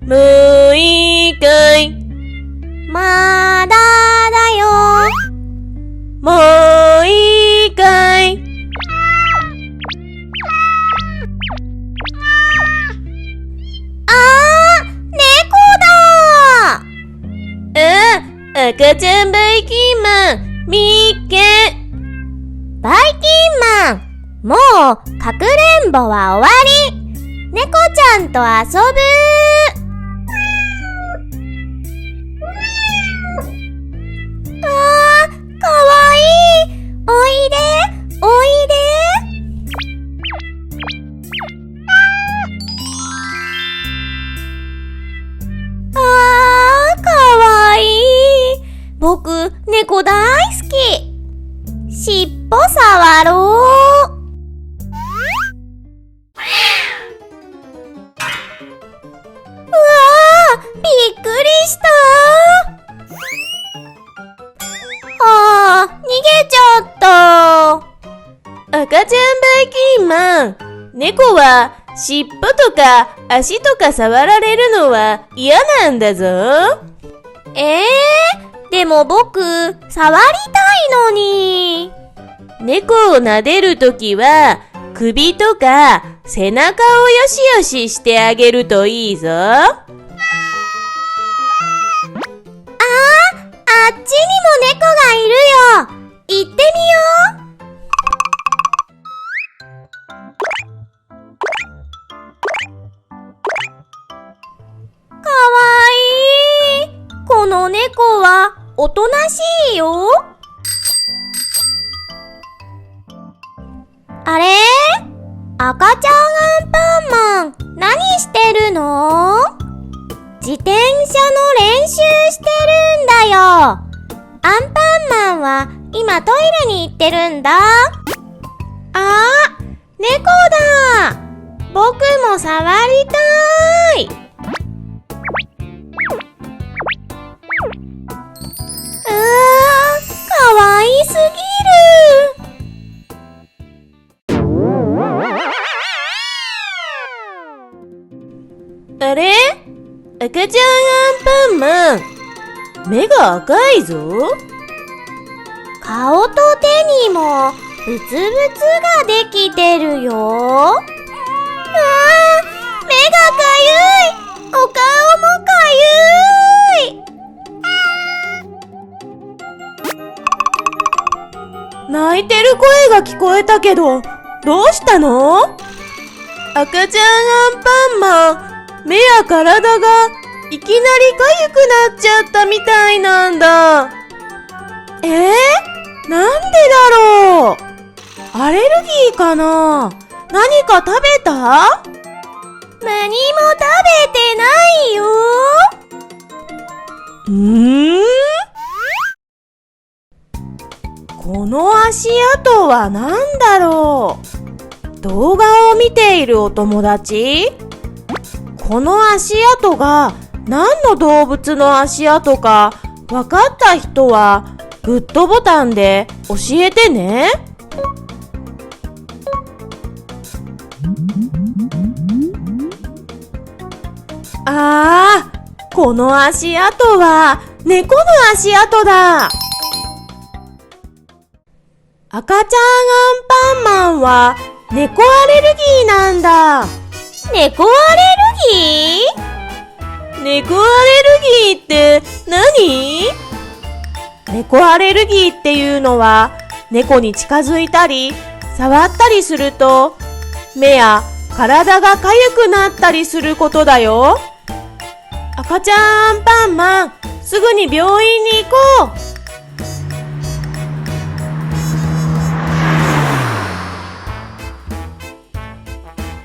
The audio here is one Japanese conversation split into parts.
もういいかい？まだだよ。もういいかい？赤ちゃんバイキンマン、みっけ。バイキンマン、もうかくれんぼは終わり。猫ちゃんと遊ぶ。かわいい。おいで、おいで。かわいい。僕、猫大好き。尻尾触ろう。びっくりした。逃げちゃった。赤ちゃんバイキンマン、猫は尻尾とか足とか触られるのは嫌なんだぞ。でも僕、触りたいのに。猫を撫でるときは、首とか背中をよしよししてあげるといいぞ。あっちにも猫がいるよ。行ってみよう。かわいい。この猫はおとなしいよ。あれ？赤ちゃんアンパンマン、何してるの？自転車の練習してるんだよ。アンパンマンは今トイレに行ってるんだ。猫だ。僕も触りたい。かわいすぎる。あれ？赤ちゃんアンパンマン、目が赤いぞ。顔と手にもブツブツができてるよ。目がかゆい。お顔もかゆい。泣いてる声が聞こえたけど、どうしたの？赤ちゃんアンパンマン、目や体がいきなりかゆくなっちゃったみたいなんだ。なんでだろう？アレルギーかな？何か食べた？何も食べてないよ。この足跡は何だろう？動画を見ているお友達？この足跡が何の動物の足跡か分かった人はグッドボタンで教えてね。この足跡は猫の足跡だ。赤ちゃんアンパンマンは猫アレルギーなんだ。猫アレルギー？猫アレルギーって何？猫アレルギーっていうのは、猫に近づいたり触ったりすると目や体がかゆくなったりすることだよ。赤ちゃんアンパンマン、すぐに病院に行こう。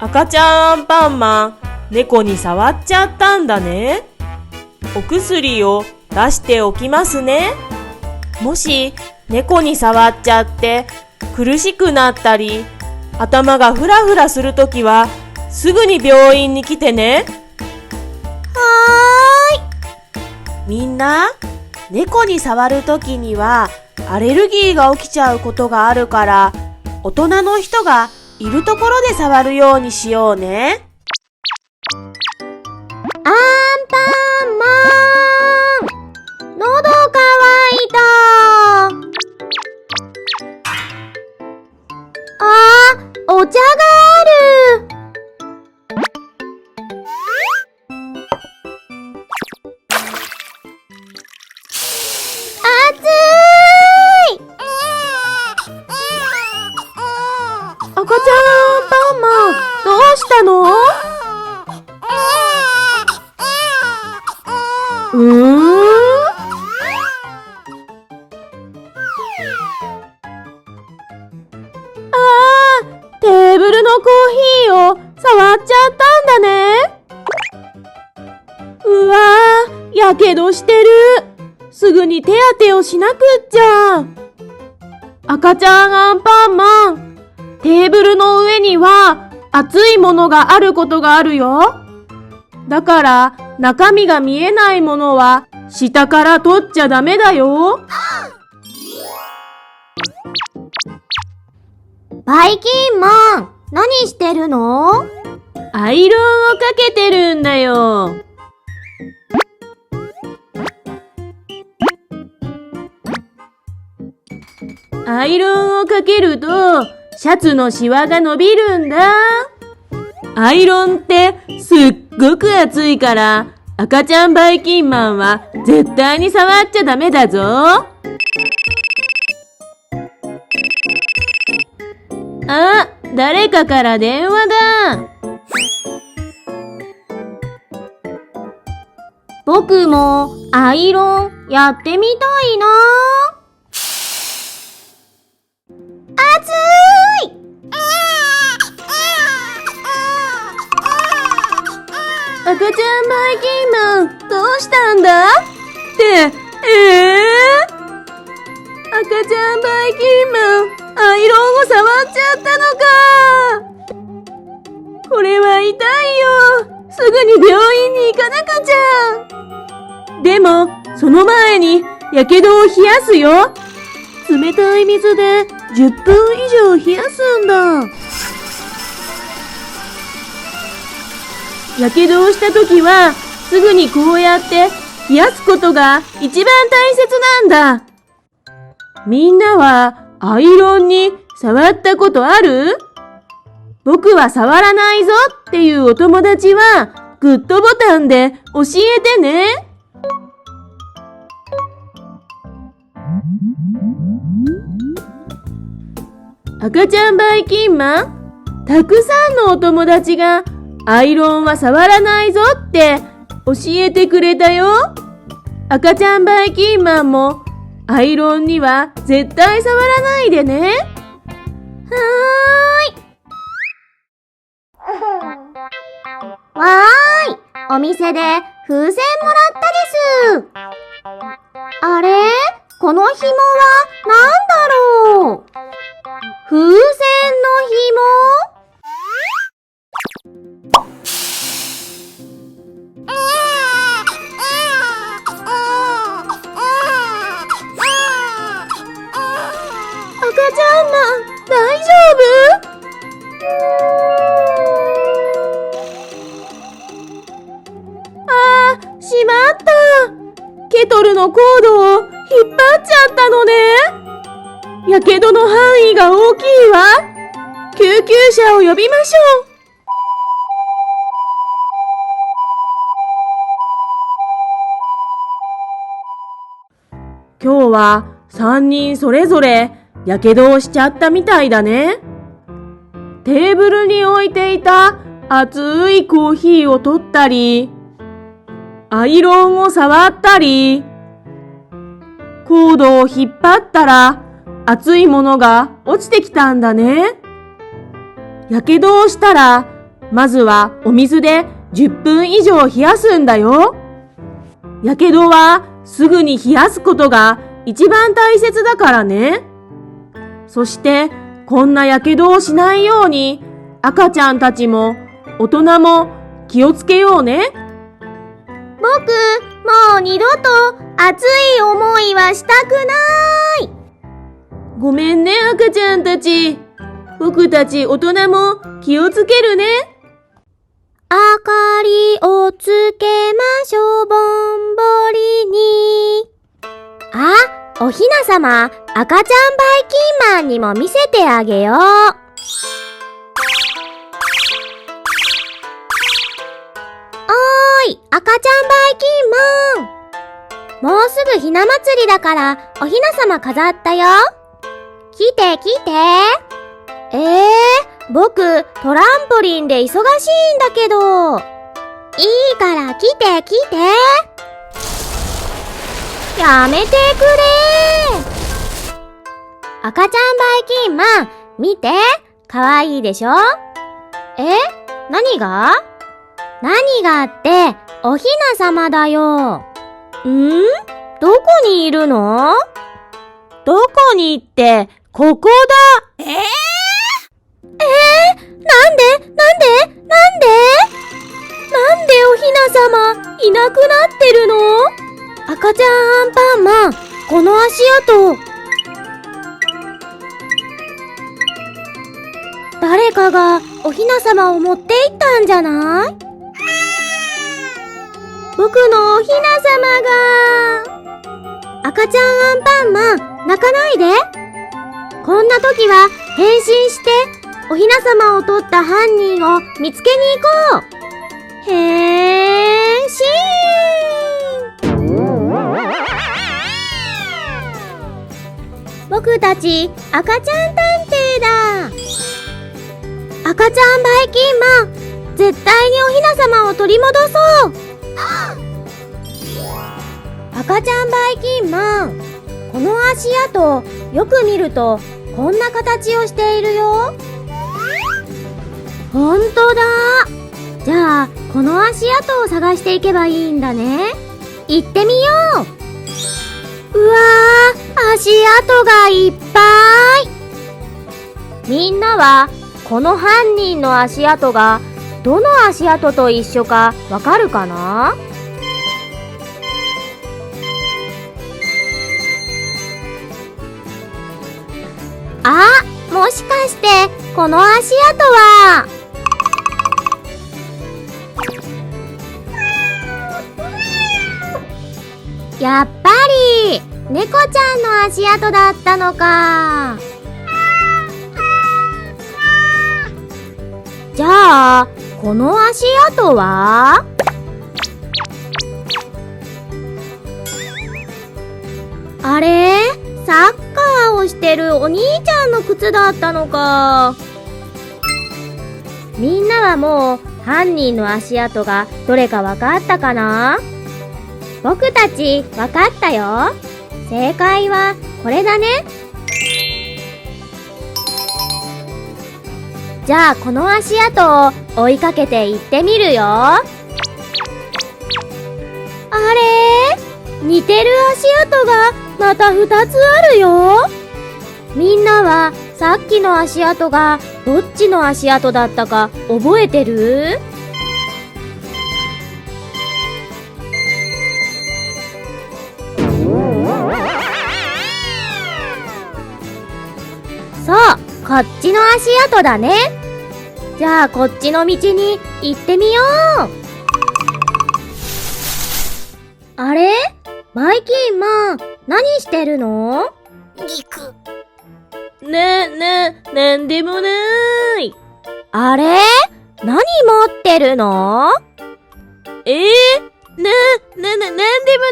赤ちゃんアンパンマン、猫に触っちゃったんだね。お薬を出しておきますね。もし猫に触っちゃって苦しくなったり、頭がフラフラするときはすぐに病院に来てね。みんな、猫に触るときにはアレルギーが起きちゃうことがあるから、大人の人がいるところで触るようにしようね。アンテーブルのコーヒーを触っちゃったんだね。うわー、やけどしてる。すぐに手当てをしなくっちゃ。赤ちゃんアンパンマン、テーブルの上には熱いものがあることがあるよ。だから中身が見えないものは下から取っちゃダメだよ。バイキンマン、何してるの？アイロンをかけてるんだよ。アイロンをかけるとシャツのシワが伸びるんだ。アイロンってすっごく熱いから赤ちゃんバイキンマンは絶対に触っちゃダメだぞ。あ、誰かから電話だ。僕もアイロンやってみたいな。熱い！赤ちゃんバイキンマン、どうしたんだって、赤ちゃんバイキンマン、アイロンを触っちゃったのか。これは痛いよ。すぐに病院に行かなくちゃ。でも、その前に、やけどを冷やすよ。冷たい水で10分以上冷やすんだ。やけどをしたときは、すぐにこうやって冷やすことが一番大切なんだ。みんなはアイロンに触ったことある？僕は触らないぞっていうお友達はグッドボタンで教えてね。赤ちゃんバイキンマン、たくさんのお友達がアイロンは触らないぞって教えてくれたよ。赤ちゃんバイキンマンもアイロンには絶対触らないでね。はーい。わーい。お店で風船もらったです。あれ？この紐は何だろう？風船の紐？赤ちゃんマン、大丈夫？しまった。ケトルのコードを引っ張っちゃったのね。やけどの範囲が大きいわ。救急車を呼びましょう。今日は3人それぞれやけどをしちゃったみたいだね。テーブルに置いていた熱いコーヒーを取ったり、アイロンを触ったり、コードを引っ張ったら熱いものが落ちてきたんだね。やけどをしたら、まずはお水で10分以上冷やすんだよ。やけどはすぐに冷やすことが一番大切だからね。そしてこんなやけどをしないように赤ちゃんたちも大人も気をつけようね。僕、もう二度と熱い思いはしたくない。ごめんね、赤ちゃんたち。僕たち大人も気をつけるね。明かりをつけましょう、ぼんぼりに。あ、おひなさま、赤ちゃんバイキンマンにも見せてあげよう。赤ちゃんバイキンマン。もうすぐひな祭りだからおひなさま飾ったよ。来て来て。僕トランポリンで忙しいんだけど。いいから来て来て。やめてくれ。赤ちゃんばいきんまん、見て。かわいいでしょ？何が？何がって、おひなさまだよ。どこにいるの？どこにって、ここだ。なんでおひなさまいなくなってるの？赤ちゃんアンパンマン、この足跡。誰かがおひなさまを持って行ったんじゃない？僕のおひなさまが。赤ちゃんアンパンマン、泣かないで。こんな時は変身しておひなさまを取った犯人を見つけに行こう。変身。僕たち赤ちゃん探偵だ。赤ちゃんばいきんまん、絶対におひなさまを取り戻そう。赤ちゃんばいきんまん、この足跡よく見るとこんな形をしているよ。ほんとだ。じゃあこの足跡を探していけばいいんだね。行ってみよう。うわー、足跡がいっぱい。みんなはこの犯人の足跡がどの足跡と一緒かわかるかな？あ、もしかしてこの足跡はやっぱり猫ちゃんの足跡だったのか。じゃあこの足跡は？あれ？サッカーをしてるお兄ちゃんの靴だったのか。みんなはもう犯人の足跡がどれかわかったかな？僕たちわかったよ。正解はこれだね。じゃあこの足跡を追いかけて行ってみるよ。あれ？似てる足跡がまた2つあるよ。みんなはさっきの足跡がどっちの足跡だったか覚えてる？そう、こっちの足跡だね。じゃあこっちの道に行ってみよう。あれ？バイキンマン、何してるの？なんでもない。あれ？何持ってるの？なんでも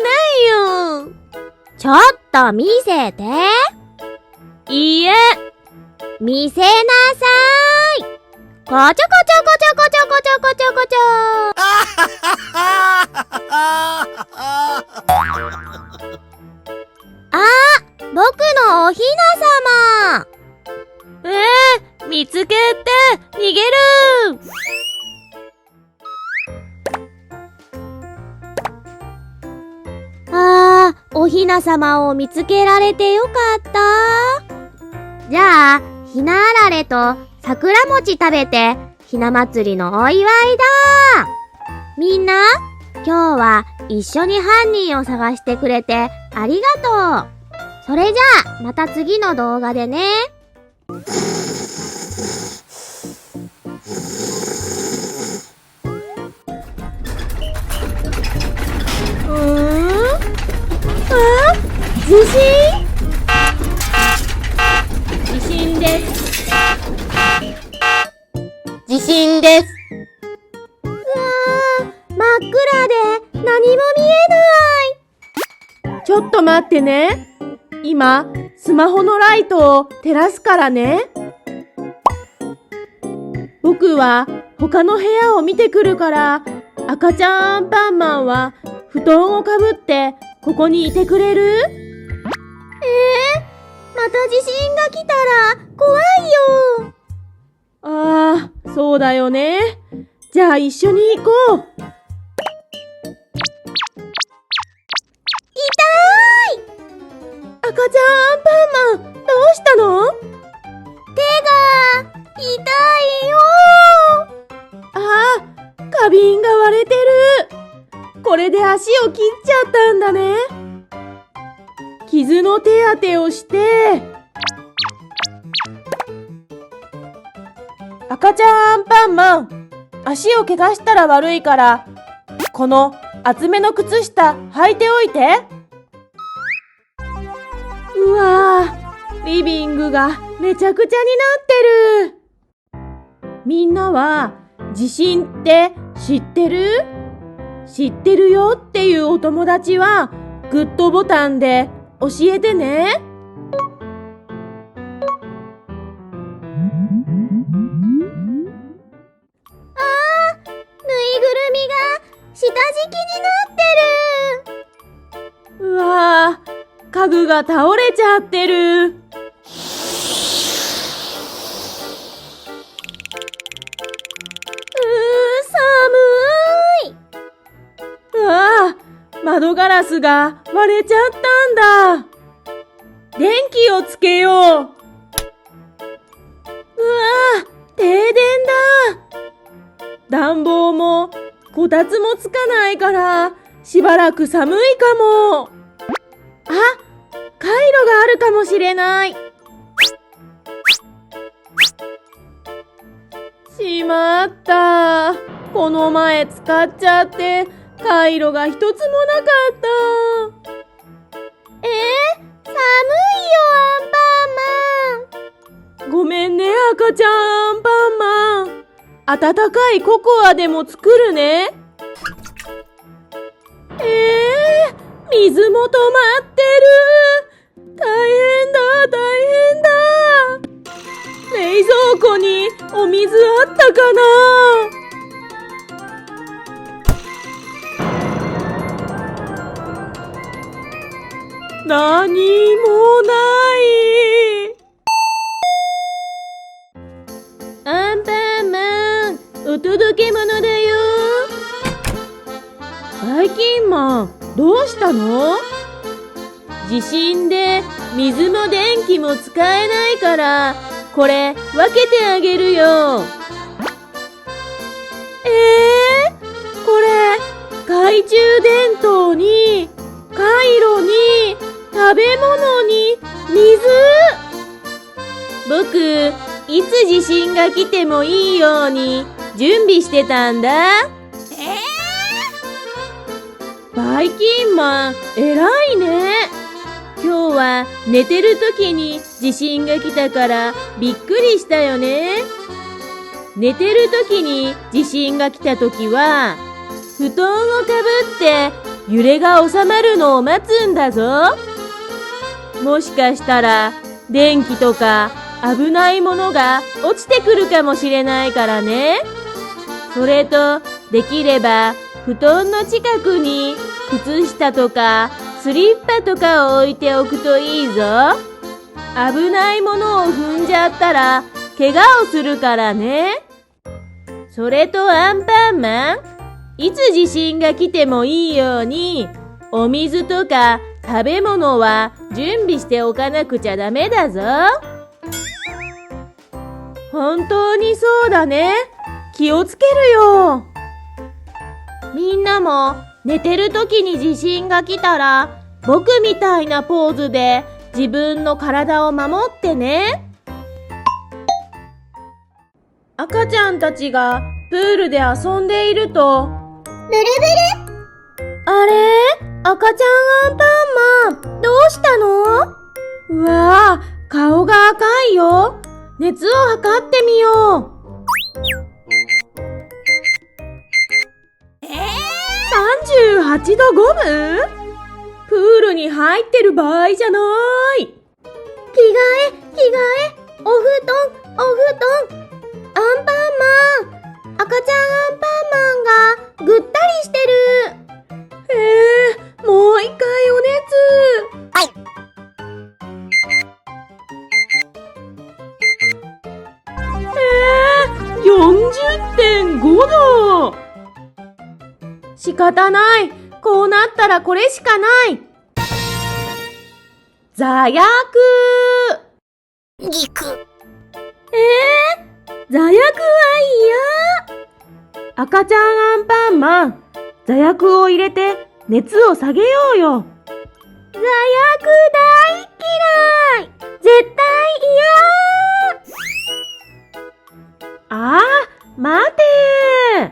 ないよ。ちょっと見せて。いいえ。見せなさーい。こちょこちょこちょこちょこちょこちょこちょ。僕のおひなさま。見つけて逃げる。おひなさまを見つけられてよかった。じゃあひなあられと桜餅食べてひな祭りのお祝いだ。みんな、今日は一緒に犯人を探してくれてありがとう。それじゃあまた次の動画でね。地震です。地震です。真っ暗で何も見えない。ちょっと待ってね。今、スマホのライトを照らすからね。僕は他の部屋を見てくるから、赤ちゃんアンパンマンは布団をかぶってここにいてくれる？また地震が来たら怖いよ。ああ、そうだよね。じゃあ一緒に行こう。痛い！赤ちゃんアンパンマン、どうしたの？手が痛いよ。ああ、花瓶が割れてる。これで足を切っちゃったんだね。傷の手当てをして、赤ちゃんアンパンマン、足を怪我したら悪いから、この厚めの靴下履いておいて。うわぁ、リビングがめちゃくちゃになってる。みんなは地震って知ってる？知ってるよっていうお友達はグッドボタンで教えてね。ぬいぐるみが下敷きになってる。うわぁ、家具が倒れちゃってる。寒い。うわぁ、窓ガラスが割れちゃったんだ。電気をつけよう。うわぁ、停電だ。暖房もこたつもつかないからしばらく寒いかも。あ、カイロがあるかもしれない。しまった。この前使っちゃってカイロが一つもなかった。寒いよ、アンパンマン。ごめんね、赤ちゃんアンパンマン。温かいココアでも作るね。水も止まってる。大変だ、大変だ。冷蔵庫にお水あったかな？何もない。アンパンマン、お届け物だよ。バイキンマン、どうしたの？地震で水も電気も使えないから、これ分けてあげるよ。これ、懐中電灯に、カイロに、食べ物に、水。僕、いつ地震が来てもいいように準備してたんだ。バイキンマン、偉いね。今日は寝てる時に地震が来たからびっくりしたよね。寝てる時に地震が来た時は、布団をかぶって揺れが収まるのを待つんだぞ。もしかしたら電気とか危ないものが落ちてくるかもしれないからね。それと、できれば布団の近くに靴下とかスリッパとかを置いておくといいぞ。危ないものを踏んじゃったら怪我をするからね。それとアンパンマン、いつ地震が来てもいいように、お水とか食べ物は準備しておかなくちゃダメだぞ。本当にそうだね。気をつけるよ。みんなも寝てる時に地震が来たら、僕みたいなポーズで自分の体を守ってね。赤ちゃんたちがプールで遊んでいると、ブルブル。あれ？赤ちゃんアンパンマン、どうしたの？うわぁ、顔が赤いよ。熱を測ってみよう。38度5分？プールに入ってる場合じゃない。着替え、お布団。アンパンマン、赤ちゃんアンパンマンがぐったりしてる。もう一回お方ない。こうなったらこれしかない。座薬。ぎく。座薬は嫌。赤ちゃんアンパンマン、座薬を入れて熱を下げようよ。座薬大嫌い。絶対嫌。ああ、待てー。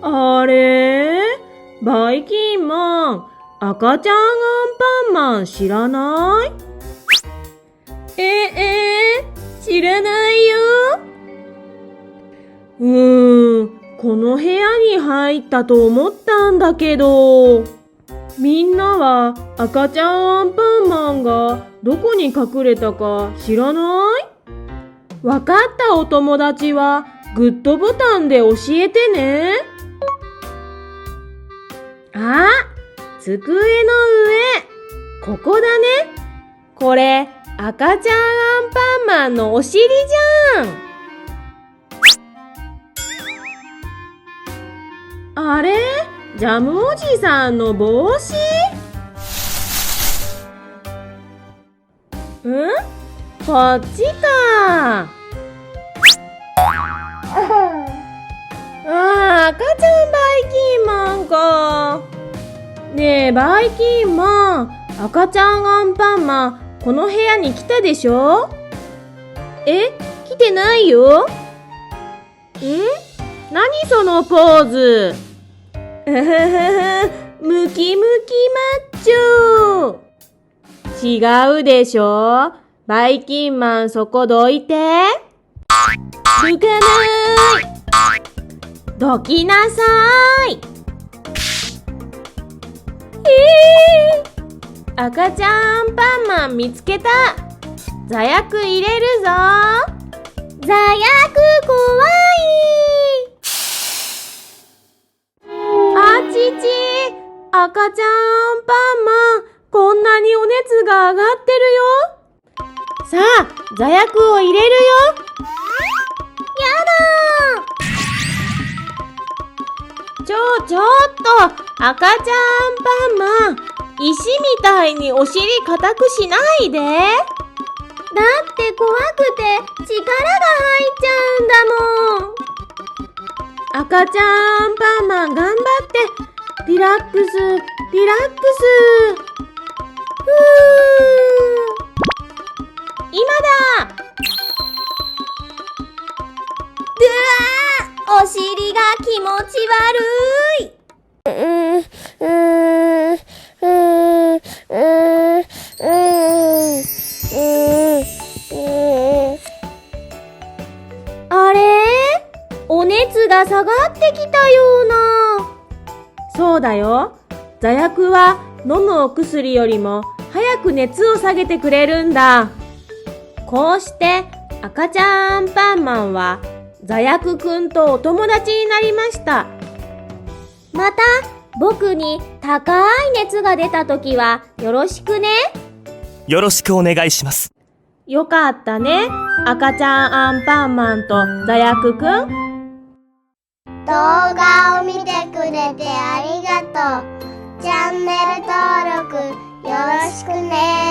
あれ？バイキンマン、赤ちゃんアンパンマン知らない？知らないよ。この部屋に入ったと思ったんだけど。みんなは赤ちゃんアンパンマンがどこに隠れたか知らない？わかったお友達はグッドボタンで教えてね。あ、机の上。ここだね。これ赤ちゃんアンパンマンのお尻じゃん。あれ？ジャムおじさんの帽子？こっちか。赤ちゃんバイキンマンか。ねえ、バイキンマン、赤ちゃんアンパンマン、この部屋に来たでしょ？来てないよ。何そのポーズ。ムキムキマッチョ。違うでしょ。バイキンマンそこどいて。どかない。どきなさい。赤ちゃんアンパンマン見つけた。座薬入れるぞ。座薬怖い。あちち、赤ちゃんアンパンマン、こんなにお熱が上がってるよ。さあ、座薬を入れるよ。やだ。ちょっと、赤ちゃんアンパンマン、石みたいにお尻固くしないで。だって怖くて力が入っちゃうんだもん。赤ちゃんアンパンマン頑張って。リラックス、リラックス。今だ。お尻が気持ち悪い。あれ？お熱が下がってきたような。そうだよ。座薬は飲むお薬よりも早く熱を下げてくれるんだ。こうして赤ちゃんアンパンマンは座薬くんとお友達になりました。また僕に高い熱が出たときはよろしくね。よろしくお願いします。よかったね。赤ちゃんアンパンマンと座薬くん。動画を見てくれてありがとう。チャンネル登録よろしくね。